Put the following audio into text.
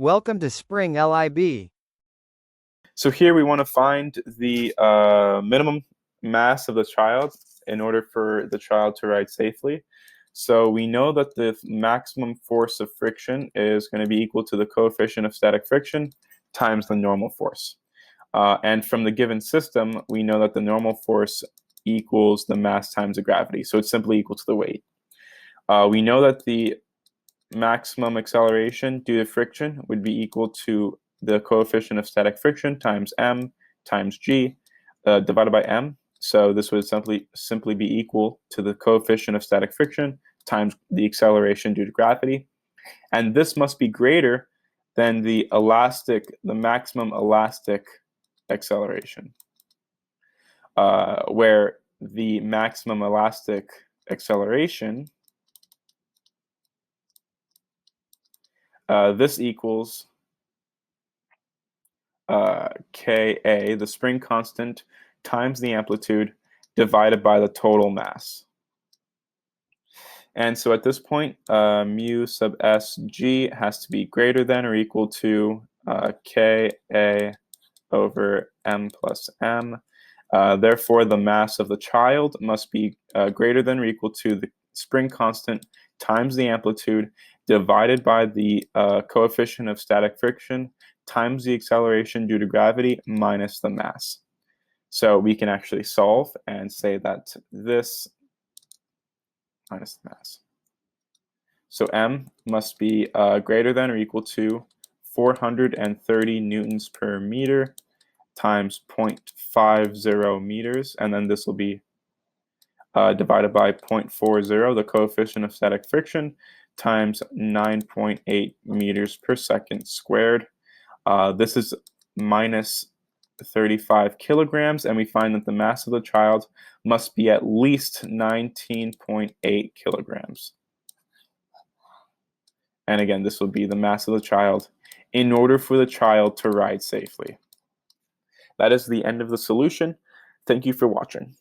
Welcome to Spring LIB. So here we want to find the minimum mass of the child in order for the child to ride safely. So we know that the maximum force of friction is going to be equal to the coefficient of static friction times the normal force. And from the given system, we know that the normal force equals the mass times the gravity. So it's simply equal to the weight. We know that the maximum acceleration due to friction would be equal to the coefficient of static friction times m times g divided by m. So this would simply be equal to the coefficient of static friction times the acceleration due to gravity. And this must be greater than the maximum elastic acceleration, where the maximum elastic acceleration, this equals Ka, the spring constant, times the amplitude divided by the total mass. And so at this point, mu sub sg has to be greater than or equal to Ka over m plus m. Therefore, the mass of the child must be greater than or equal to the spring constant times the amplitude divided by the coefficient of static friction times the acceleration due to gravity minus the mass. So we can actually solve and say that this minus the mass. So m must be greater than or equal to 430 newtons per meter times 0.50 meters, and then this will be divided by 0.40, the coefficient of static friction, times 9.8 meters per second squared. This is minus 35 kilograms, and we find that the mass of the child must be at least 19.8 kilograms. And again, this will be the mass of the child in order for the child to ride safely. That is the end of the solution. Thank you for watching.